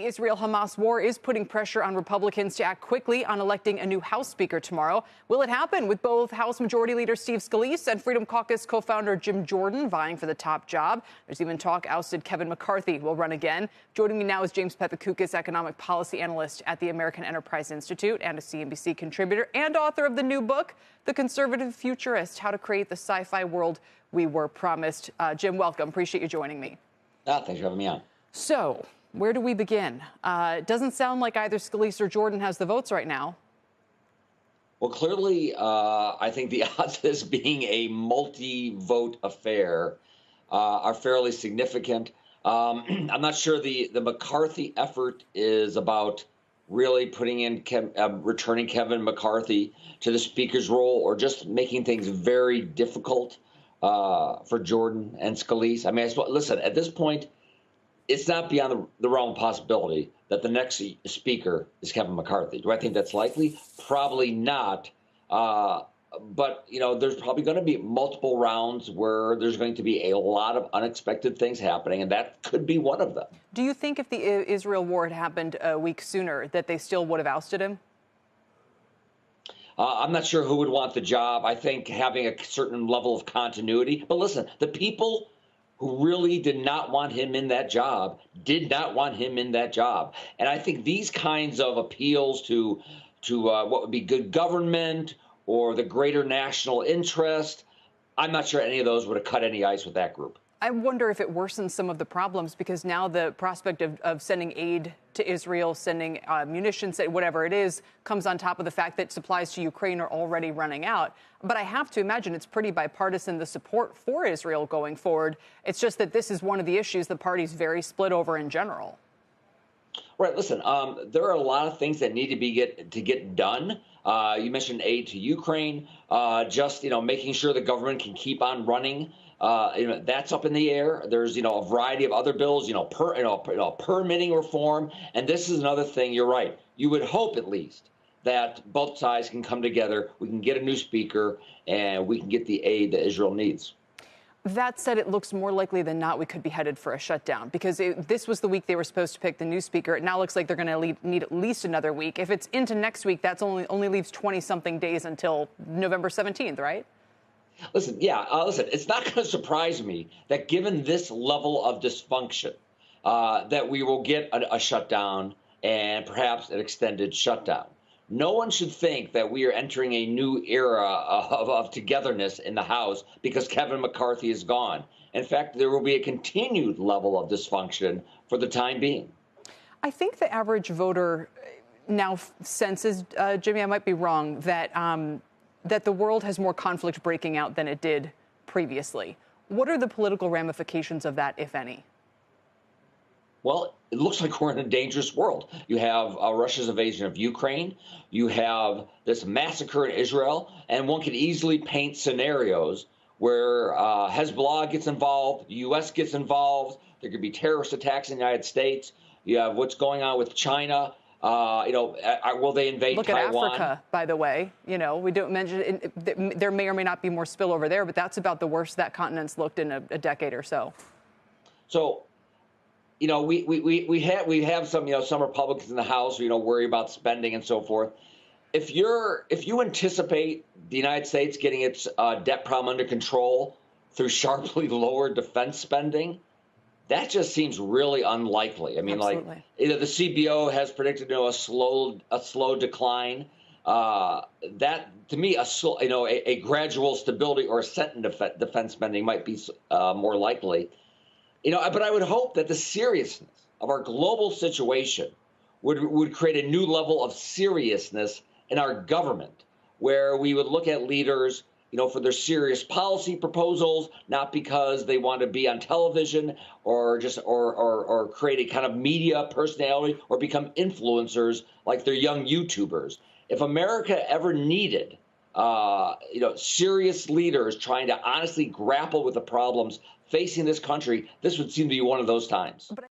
The Israel-Hamas war is putting pressure on Republicans to act quickly on electing a new House Speaker tomorrow. Will it happen with both House Majority Leader Steve Scalise and Freedom Caucus co-founder Jim Jordan vying for the top job? There's even talk ousted Kevin McCarthy will run again. Joining me now is James Pethokoukis, economic policy analyst at the American Enterprise Institute and a CNBC contributor and author of the new book, The Conservative Futurist: How to Create the Sci-Fi World We Were Promised. Jim, welcome. Appreciate you joining me. Thanks for having me on. So, where do we begin? It doesn't sound like either Scalise or Jordan has the votes right now. Well, clearly, I think the odds of this being a multi-vote affair are fairly significant. I'm not sure the McCarthy effort is about really putting in returning Kevin McCarthy to the speaker's role, or just making things very difficult for Jordan and Scalise. I mean, listen, at this point, it's not beyond the realm of possibility that the next speaker is Kevin McCarthy. Do I think that's likely? Probably not. But, you know, there's probably going to be multiple rounds where there's going to be a lot of unexpected things happening, and that could be one of them. Do you think if the Israel war had happened a week sooner, that they still would have ousted him? I'm not sure who would want the job. I think having a certain level of continuity. But listen, the people who really did not want him in that job did not want him in that job. And I think these kinds of appeals to what would be good government or the greater national interest, I'm not sure any of those would have cut any ice with that group. I wonder if it worsens some of the problems, because now the prospect of sending aid to Israel, sending munitions, whatever it is, comes on top of the fact that supplies to Ukraine are already running out. But I have to imagine it's pretty bipartisan, the support for Israel going forward. It's just that this is one of the issues the party's very split over in general. Right. Listen, there are a lot of things that need to get done. You mentioned aid to Ukraine, just, making sure the government can keep on running. That's up in the air. There's, a variety of other bills, permitting reform. And this is another thing. You're right. You would hope, at least, that both sides can come together. We can get a new speaker, and we can get the aid that Israel needs. That said, it looks more likely than not we could be headed for a shutdown, because this was the week they were supposed to pick the new speaker. It now looks like they're going to need at least another week. If it's into next week, that's only leaves 20-something days until November 17th, right? Listen, it's not going to surprise me that given this level of dysfunction, that we will get a shutdown and perhaps an extended shutdown. No one should think that we are entering a new era of togetherness in the House because Kevin McCarthy is gone. In fact, there will be a continued level of dysfunction for the time being. I think the average voter now senses, Jimmy, I might be wrong, that the world has more conflict breaking out than it did previously. What are the political ramifications of that, if any? Well, it looks like we're in a dangerous world. You have Russia's invasion of Ukraine. You have this massacre in Israel. And one can easily paint scenarios where Hezbollah gets involved, the U.S. gets involved. There could be terrorist attacks in the United States. You have what's going on with China. Will they invade Taiwan? Look at Africa, by the way. We don't mention there may or may not be more spillover there, but that's about the worst that continent's looked in a decade or so. So, we have some Republicans in the House who worry about spending and so forth. If you anticipate the United States getting its debt problem under control through sharply lower defense spending, that just seems really unlikely. I mean, absolutely. The CBO has predicted a slow decline. That to me, a gradual stability or ascent in defense spending might be more likely. But I would hope that the seriousness of our global situation would create a new level of seriousness in our government, where we would look at leaders, for their serious policy proposals, not because they want to be on television or just or create a kind of media personality or become influencers like they're young YouTubers. If America ever needed serious leaders trying to honestly grapple with the problems facing this country, this would seem to be one of those times.